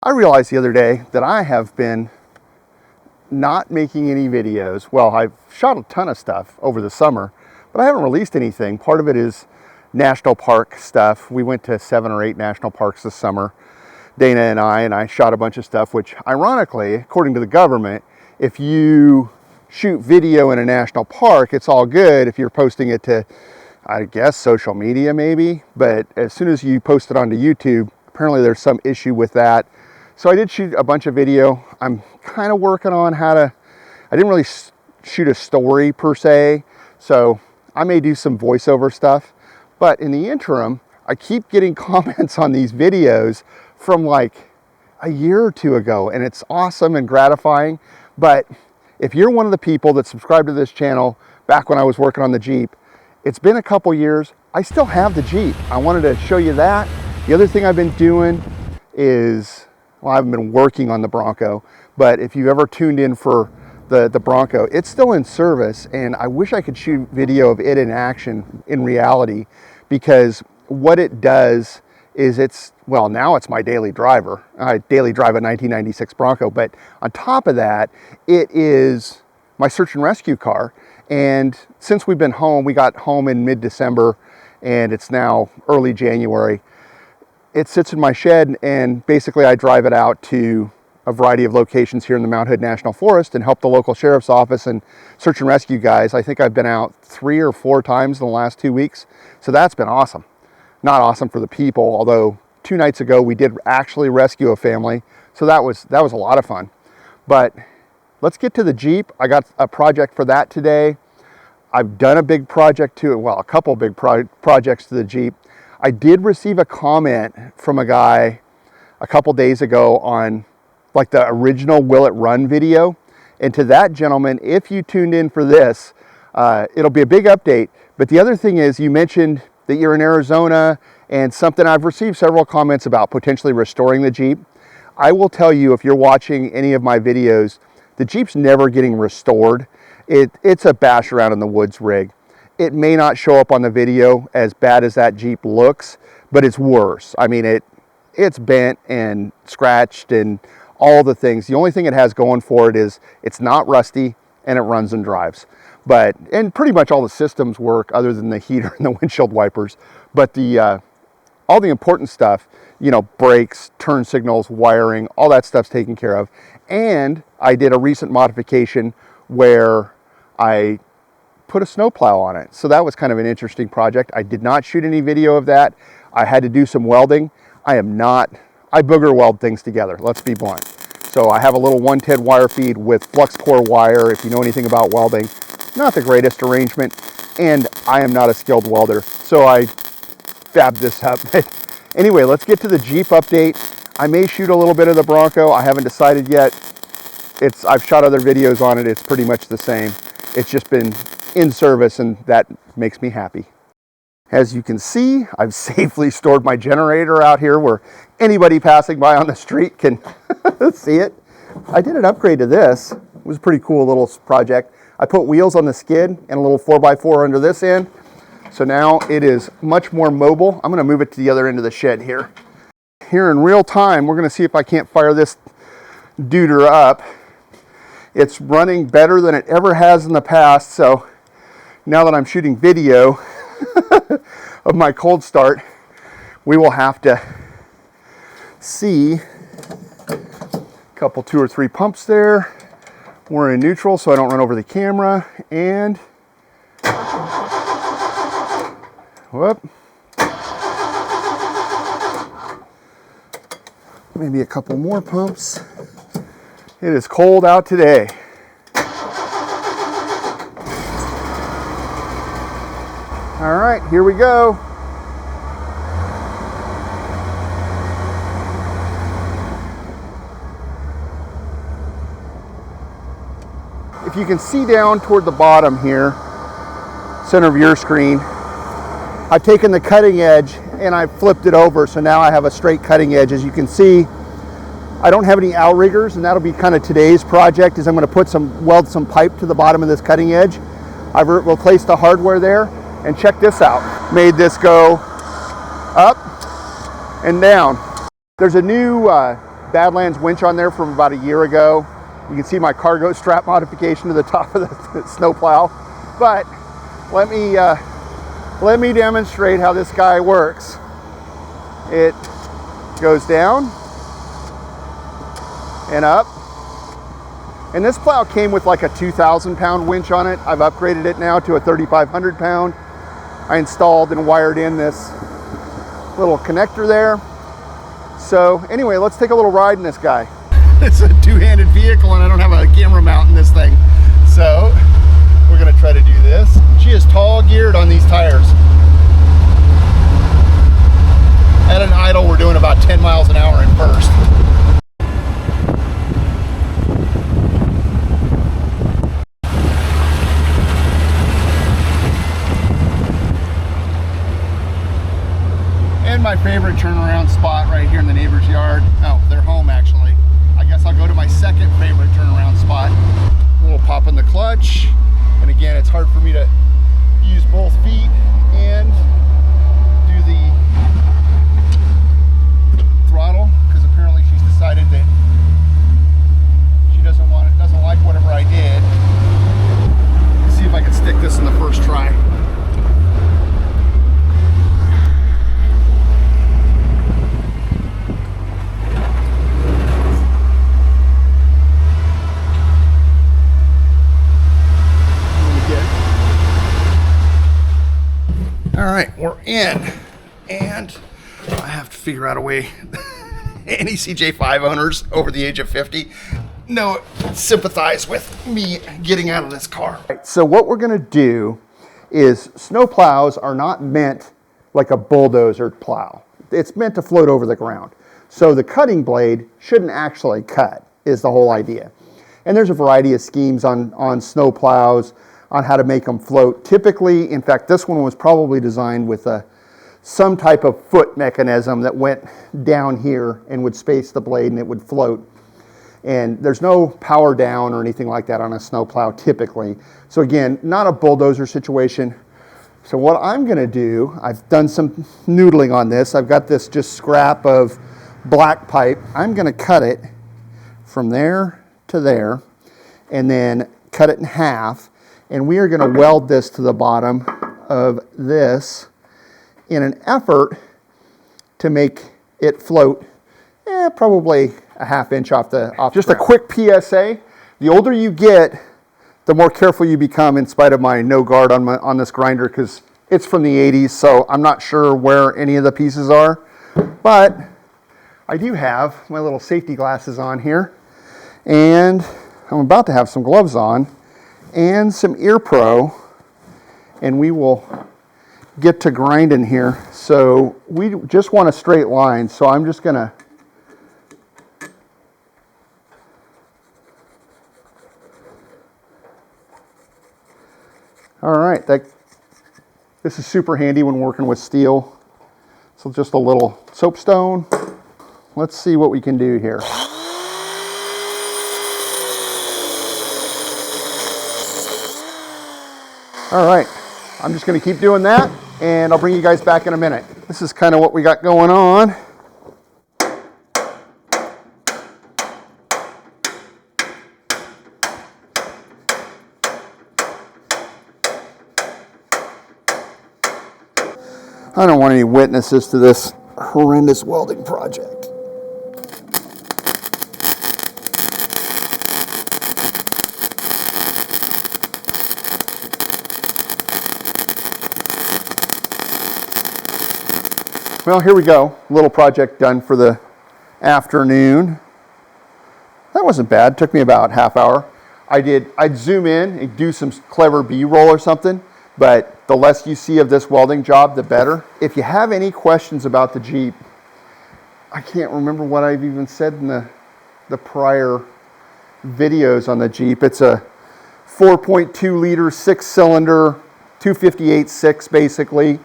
I realized the other day that I have been not making any videos. Well, I've shot a ton of stuff over the summer, but I haven't released anything. Part of it is national park stuff. We went to 7 or 8 national parks this summer, Dana and I shot a bunch of stuff, which ironically, according to the government, if you shoot video in a national park, it's all good if you're posting it to, I guess, social media maybe. But as soon as you post it onto YouTube, apparently there's some issue with that. So I did shoot a bunch of video. I'm kind of working on how to, I didn't really shoot a story per se, so I may do some voiceover stuff. But in the interim, I keep getting comments on these videos from like a year or two ago, and it's awesome and gratifying. But if you're one of the people that subscribed to this channel back when I was working on the Jeep, it's been a couple years, I still have the Jeep. I wanted to show you that. The other thing I've been doing is, well, I haven't been working on the Bronco, but if you've ever tuned in for the Bronco, it's still in service, and I wish I could shoot video of it in action in reality, because what it does is well, now it's my daily driver. I daily drive a 1996 Bronco, but on top of that, it is my search and rescue car. And since we've been home, we got home in mid-December, and it's now early January, it sits in my shed, and basically I drive it out to a variety of locations here in the Mount Hood National Forest and help the local sheriff's office and search and rescue guys. I think I've been out 3 or 4 times in the last 2 weeks. So that's been awesome. Not awesome for the people, although 2 nights ago we did actually rescue a family. So that was a lot of fun. But let's get to the Jeep. I got a project for that today. I've done a big project to it, well, a couple big projects to the Jeep. I did receive a comment from a guy a couple days ago on like the original Will It Run video. And to that gentleman, if you tuned in for this, it'll be a big update. But the other thing is, you mentioned that you're in Arizona, and something I've received several comments about, potentially restoring the Jeep. I will tell you, if you're watching any of my videos, the Jeep's never getting restored. It's a bash around in the woods rig. It may not show up on the video as bad as that Jeep looks, but it's worse. I mean, it's bent and scratched and all the things. The only thing it has going for it is it's not rusty and it runs and drives. And pretty much all the systems work other than the heater and the windshield wipers. But all the important stuff, you know, brakes, turn signals, wiring, all that stuff's taken care of. And I did a recent modification where I put a snowplow on it. So that was kind of an interesting project. I did not shoot any video of that. I had to do some welding. I booger weld things together, let's be blunt. So I have a little 110 wire feed with flux core wire. If you know anything about welding, not the greatest arrangement, and I am not a skilled welder, so I fabbed this up. Anyway, let's get to the Jeep update. I may shoot a little bit of the Bronco. I haven't decided yet. I've shot other videos on it. It's pretty much the same. It's just been in service, and that makes me happy. As you can see, I've safely stored my generator out here where anybody passing by on the street can see it. I did an upgrade to this. It was a pretty cool little project. I put wheels on the skid and a little 4x4 under this end. So now it is much more mobile. I'm gonna move it to the other end of the shed here. Here in real time, we're gonna see if I can't fire this duder up. It's running better than it ever has in the past. So now that I'm shooting video of my cold start, we will have to see a couple 2 or 3 pumps there. We're in neutral so I don't run over the camera, and whoop, maybe a couple more pumps. It is cold out today. All right, here we go. If you can see down toward the bottom here, center of your screen, I've taken the cutting edge and I've flipped it over, so now I have a straight cutting edge. As you can see, I don't have any outriggers, and that'll be kind of today's project, is I'm going to weld some pipe to the bottom of this cutting edge. I've replaced the hardware there, and check this out. Made this go up and down. There's a new Badlands winch on there from about a year ago. You can see my cargo strap modification to the top of the snowplow. But let me demonstrate how this guy works. It goes down and up. And this plow came with like a 2,000 pound winch on it. I've upgraded it now to a 3,500 pound. I installed and wired in this little connector there. So anyway, let's take a little ride in this guy. It's a two-handed vehicle and I don't have a camera mount in this thing. So we're gonna try to do this. She is tall geared on these tires. At an idle, we're doing about 10 miles an hour in first. And my favorite turnaround spot right here in the neighbor's yard. Oh, their home actually. I guess I'll go to my second favorite turnaround spot. A little pop in the clutch. And again, it's hard for me to use both feet and do the throttle because apparently she's decided that she doesn't like whatever I did. Let's see if I can stick this in the first try. All right, we're in, and I have to figure out a way. Any CJ5 owners over the age of 50 sympathize with me getting out of this car. Right, so what we're gonna do is snow plows are not meant like a bulldozer plow. It's meant to float over the ground. So the cutting blade shouldn't actually cut, is the whole idea. And there's a variety of schemes on snow plows on how to make them float. Typically, in fact, this one was probably designed with some type of foot mechanism that went down here and would space the blade and it would float. And there's no power down or anything like that on a snow plow typically. So again, not a bulldozer situation. So what I'm gonna do, I've done some noodling on this. I've got this just scrap of black pipe. I'm gonna cut it from there to there and then cut it in half. And we are going to weld this to the bottom of this in an effort to make it float probably a ½ inch off the Just a quick PSA, the older you get, the more careful you become in spite of my no guard on this grinder because it's from the 80s, so I'm not sure where any of the pieces are. But I do have my little safety glasses on here, and I'm about to have some gloves on and some ear pro, and we will get to grinding here. So we just want a straight line, so I'm just gonna all right, this is super handy when working with steel. So just a little soapstone. Let's see what we can do here. All right, I'm just gonna keep doing that and I'll bring you guys back in a minute. This is kind of what we got going on. I don't want any witnesses to this horrendous welding project. Well, here we go. Little project done for the afternoon. That wasn't bad. Took me about ½ hour. I'd zoom in and do some clever B-roll or something, but the less you see of this welding job, the better. If you have any questions about the Jeep, I can't remember what I've even said in the prior videos on the Jeep. It's a 4.2 liter, 6-cylinder, 258.6 basically.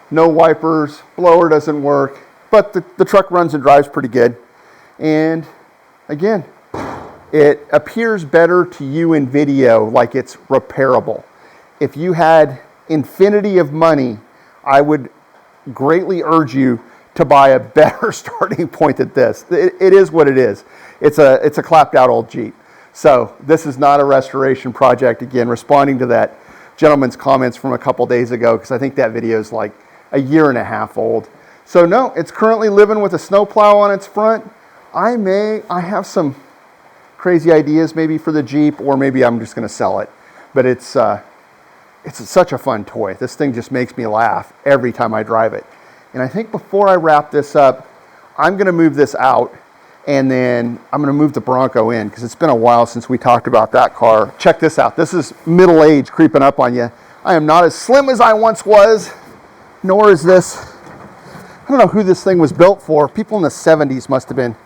No wipers, blower doesn't work, but the truck runs and drives pretty good. And again, it appears better to you in video like it's repairable. If you had infinity of money, I would greatly urge you to buy a better starting point than this. It is what it is. It's a clapped out old Jeep. So this is not a restoration project. Again, responding to that gentleman's comments from a couple days ago, because I think that video is like a year and a half old. So no, it's currently living with a snowplow on its front. I have some crazy ideas maybe for the Jeep, or maybe I'm just going to sell it. But it's such a fun toy. This thing just makes me laugh every time I drive it. And I think before I wrap this up, I'm going to move this out, and then I'm going to move the Bronco in, because it's been a while since we talked about that car. Check this out. This is middle age creeping up on you. I am not as slim as I once was, nor is this. I don't know who this thing was built for. People in the 70s must have been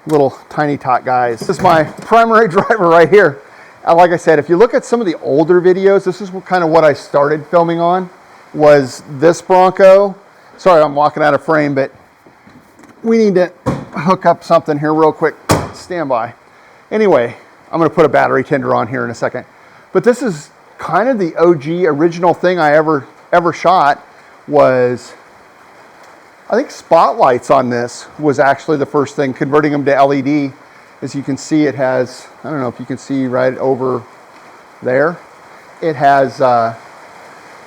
little tiny tot guys. This is my primary driver right here. Like I said, if you look at some of the older videos, this is kind of what I started filming on, was this Bronco. Sorry, I'm walking out of frame, but we need to hook up something here real quick. Stand by. Anyway, I'm going to put a battery tender on here in a second. But this is kind of the OG original thing I ever shot. Was, I think, spotlights on this was actually the first thing, converting them to LED. As you can see, it has, I don't know if you can see right over there, it has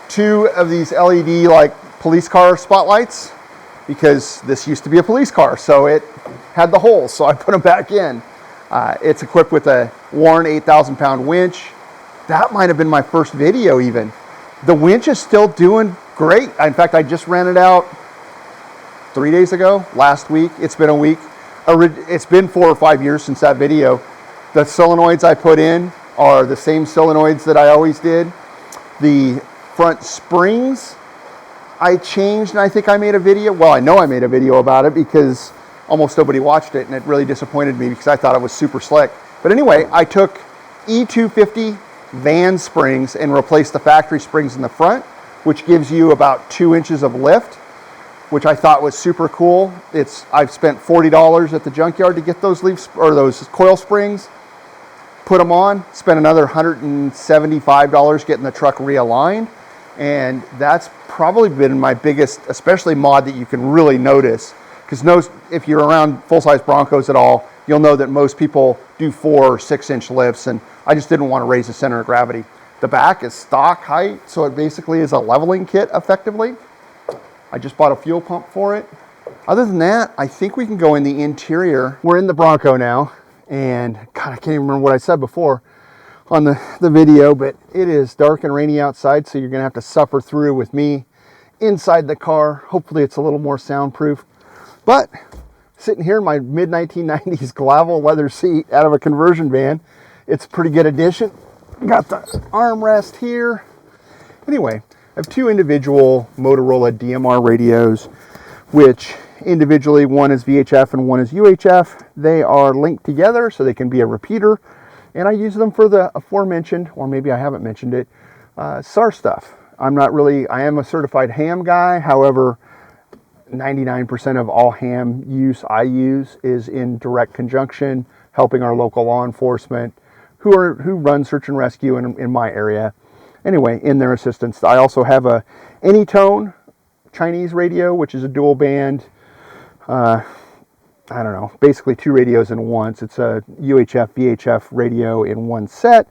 2 of these LED like police car spotlights, because this used to be a police car, so it had the holes, so I put them back in. It's equipped with a Warren 8,000 pound winch. That might have been my first video even. The winch is still doing great. In fact, I just ran it out 3 days ago, last week. It's been a week. It's been 4 or 5 years since that video. The solenoids I put in are the same solenoids that I always did. The front springs I changed, and I think I made a video. Well, I know I made a video about it because almost nobody watched it, and it really disappointed me because I thought it was super slick. But anyway, I took E250 van springs and replaced the factory springs in the front, which gives you about 2 inches of lift, which I thought was super cool. I've spent $40 at the junkyard to get those those coil springs, put them on, spent another $175 getting the truck realigned. And that's probably been my biggest, especially mod, that you can really notice. Because if you're around full-size Broncos at all, you'll know that most people do 4 or 6 inch lifts, and I just didn't want to raise the center of gravity. The back is stock height, so it basically is a leveling kit effectively. I just bought a fuel pump for it. Other than that, I think we can go in the interior. We're in the Bronco now, and God, I can't even remember what I said before on the video, but it is dark and rainy outside, so you're gonna have to suffer through with me inside the car. Hopefully it's a little more soundproof. But sitting here in my mid-1990s Glavel leather seat out of a conversion van, it's a pretty good addition. Got the armrest here. Anyway, I have 2 individual Motorola DMR radios, which individually, one is VHF and one is UHF. They are linked together so they can be a repeater. And I use them for the aforementioned, or maybe I haven't mentioned it, SAR stuff. I am a certified ham guy. However, 99% of all ham use I use is in direct conjunction, helping our local law enforcement who run search and rescue in my area. Anyway, in their assistance. I also have a Anytone Chinese radio, which is a dual band, I don't know, basically 2 radios in once. It's a UHF, VHF radio in one set,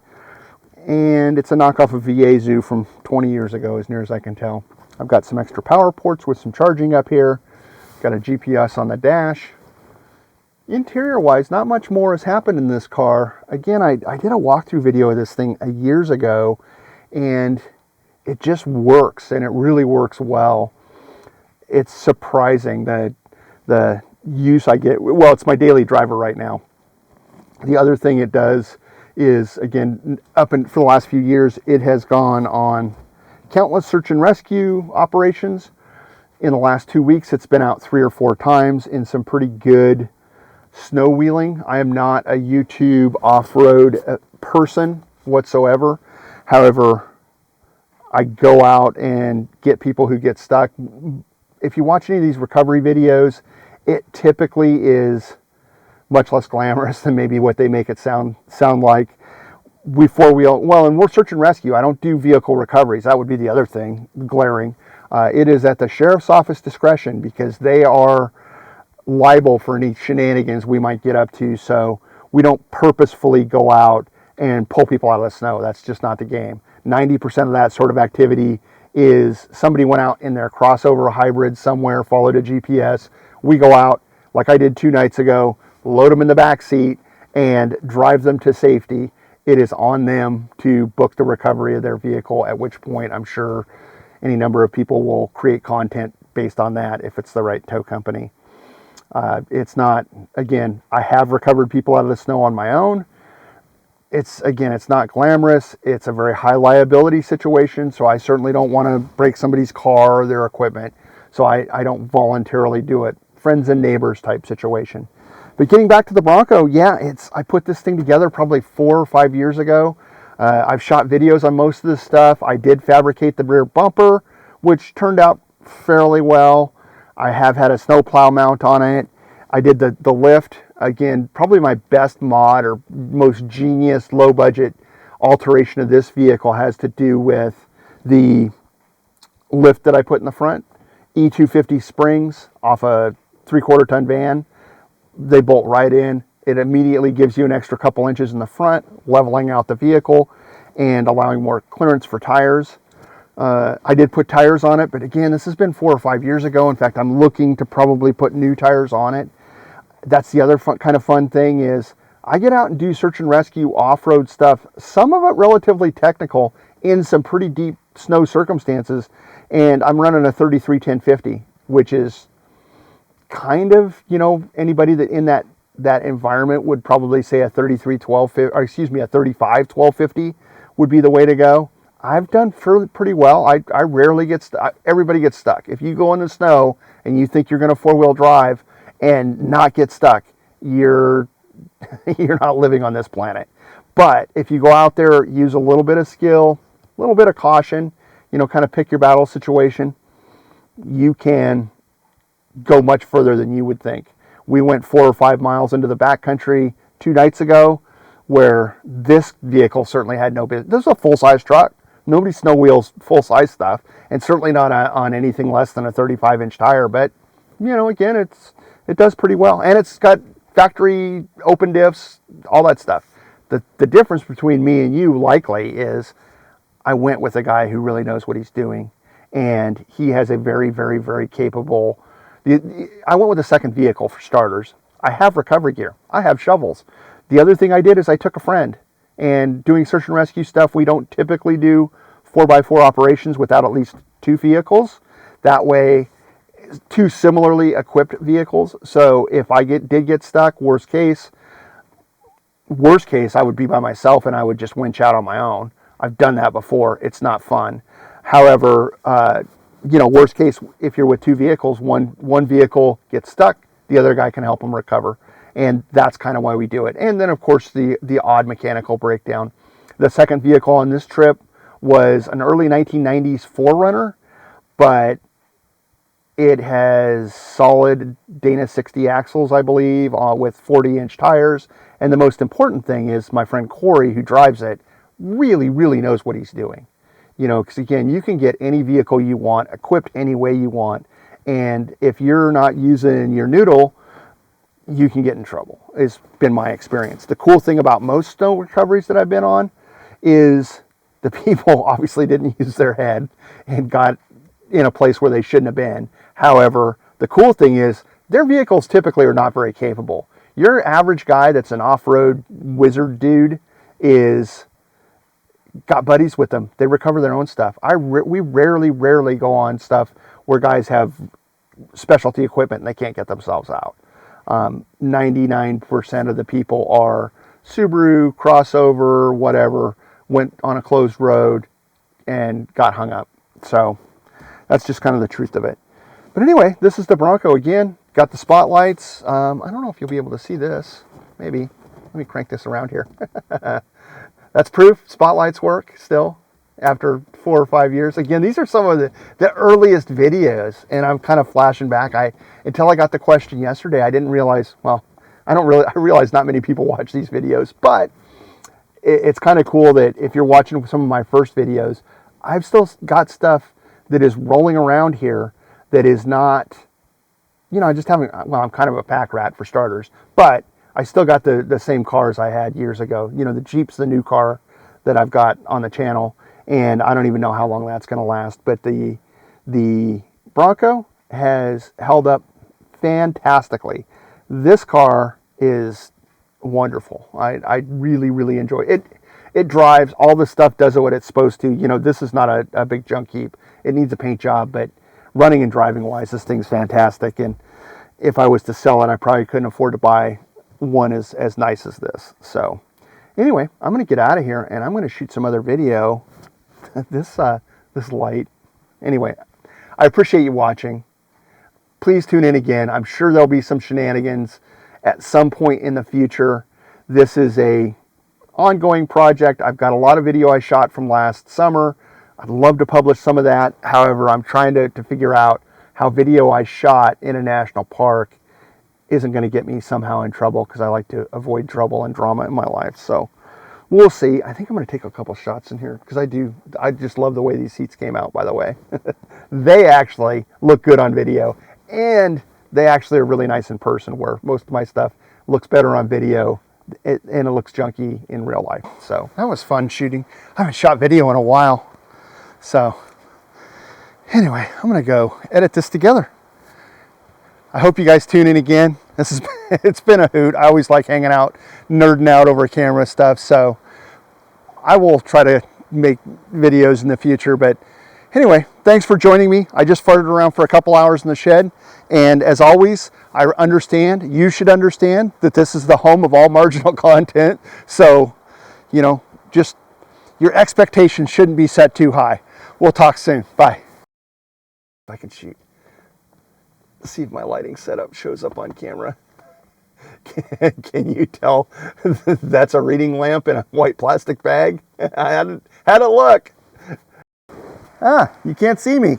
and it's a knockoff of Viezu from 20 years ago, as near as I can tell. I've got some extra power ports with some charging up here. Got a GPS on the dash. Interior-wise, not much more has happened in this car. Again, I did a walkthrough video of this thing years ago, and it just works, and it really works well. It's surprising that the use I get. Well, it's my daily driver right now. The other thing it does is, again, for the last few years, it has gone on countless search and rescue operations. In the last 2 weeks, it's been out 3 or 4 times in some pretty good snow wheeling. I am not a YouTube off-road person whatsoever. However, I go out and get people who get stuck. If you watch any of these recovery videos, it typically is much less glamorous than maybe what they make it sound like. And we're search and rescue. I don't do vehicle recoveries. That would be the other thing, glaring. It is at the sheriff's office discretion because they are liable for any shenanigans we might get up to. So we don't purposefully go out and pull people out of the snow. That's just not the game. 90% of that sort of activity is somebody went out in their crossover hybrid somewhere, followed a GPS. We go out, like I did 2 nights ago, load them in the back seat and drive them to safety. It is on them to book the recovery of their vehicle, at which point I'm sure any number of people will create content based on that if it's the right tow company. It's not, again, I have recovered people out of the snow on my own. It's not glamorous. It's a very high liability situation, so I certainly don't want to break somebody's car or their equipment, so I don't voluntarily do it. Friends and neighbors type situation. But getting back to the Bronco, yeah, I put this thing together probably 4 or 5 years ago. I've shot videos on most of this stuff. I did fabricate the rear bumper, which turned out fairly well. I have had a snowplow mount on it. I did the lift. Again, probably my best mod or most genius low budget alteration of this vehicle has to do with the lift that I put in the front. E250 springs off a 3/4 ton van. They bolt right in. It immediately gives you an extra couple inches in the front, leveling out the vehicle and allowing more clearance for tires. I did put tires on it, but again, this has been 4 or 5 years ago. In fact, I'm looking to probably put new tires on it. That's the other kind of fun thing is I get out and do search and rescue off-road stuff, some of it relatively technical in some pretty deep snow circumstances, and I'm running a 33-1050, which is kind of, anybody that in that environment would probably say a 35-1250 would be the way to go. I've done pretty well. I rarely get stuck. Everybody gets stuck. If you go in the snow and you think you're going to 4-wheel drive and not get stuck, you're not living on this planet. But if you go out there, use a little bit of skill, a little bit of caution, kind of pick your battle situation, you can go much further than you would think. We went 4 or 5 miles into the backcountry 2 nights ago where this vehicle certainly had no business. This is a full-size truck. Nobody snow wheels full-size stuff, and certainly not on anything less than a 35-inch tire. But, again, it does pretty well. And it's got factory open diffs, all that stuff. The difference between me and you likely is I went with a guy who really knows what he's doing, and he has a very, very, very capable... I went with a second vehicle for starters. I have recovery gear. I have shovels. The other thing I did is I took a friend, and doing search and rescue stuff, we don't typically do 4x4 operations without at least 2 vehicles. That way, 2 similarly equipped vehicles. So if I did get stuck, worst case, I would be by myself and I would just winch out on my own. I've done that before. It's not fun. However, worst case, if you're with 2 vehicles, one vehicle gets stuck, the other guy can help them recover. And that's kind of why we do it. And then, of course, the odd mechanical breakdown. The second vehicle on this trip was an early 1990s 4Runner, but it has solid Dana 60 axles, I believe, with 40-inch tires. And the most important thing is my friend Corey, who drives it, really, really knows what he's doing. Because again, you can get any vehicle you want, equipped any way you want. And if you're not using your noodle, you can get in trouble. It's been my experience. The cool thing about most snow recoveries that I've been on is the people obviously didn't use their head and got in a place where they shouldn't have been. However, the cool thing is their vehicles typically are not very capable. Your average guy that's an off-road wizard dude is got buddies with them. They recover their own stuff. We rarely go on stuff where guys have specialty equipment and they can't get themselves out. 99% of the people are Subaru, crossover, whatever, went on a closed road and got hung up. So that's just kind of the truth of it. But anyway, this is the Bronco again. Got the spotlights. I don't know if you'll be able to see this. Maybe. Let me crank this around here. That's proof spotlights work still after 4 or 5 years. Again, these are some of the earliest videos, and I'm kind of flashing back. Until I got the question yesterday, I didn't realize, I realize not many people watch these videos, but it's kind of cool that if you're watching some of my first videos, I've still got stuff that is rolling around here that is not, you know, I just haven't, well, I'm kind of a pack rat for starters, but I still got the same cars I had years ago. You know, the Jeep's the new car that I've got on the channel, and I don't even know how long that's going to last, but the Bronco has held up fantastically. This car is wonderful. I really, really enjoy it. It drives, all the stuff does what it's supposed to. You know, this is not a big junk heap. It needs a paint job, but running and driving wise, this thing's fantastic. And if I was to sell it, I probably couldn't afford to buy one as nice as this. So anyway, I'm going to get out of here and I'm going to shoot some other video. This light. Anyway, I appreciate you watching. Please tune in again. I'm sure there'll be some shenanigans at some point in the future. This is a ongoing project. I've got a lot of video I shot from last summer. I'd love to publish some of that. However, I'm trying to figure out how video I shot in a national park isn't going to get me somehow in trouble, because I like to avoid trouble and drama in my life. So we'll see. I think I'm going to take a couple shots in here because I just love the way these seats came out, by the way. They actually look good on video, and they actually are really nice in person, where most of my stuff looks better on video and it looks junky in real life. So that was fun shooting. I haven't shot video in a while. So anyway, I'm going to go edit this together. I hope you guys tune in again. It's been a hoot. I always like hanging out, nerding out over camera stuff. So I will try to make videos in the future. But anyway, thanks for joining me. I just farted around for a couple hours in the shed. And as always, I understand, you should understand, that this is the home of all marginal content. So, you know, just your expectations shouldn't be set too high. We'll talk soon. Bye. If I can shoot. Let's see if my lighting setup shows up on camera. Can you tell that's a reading lamp in a white plastic bag? I had to look. You can't see me.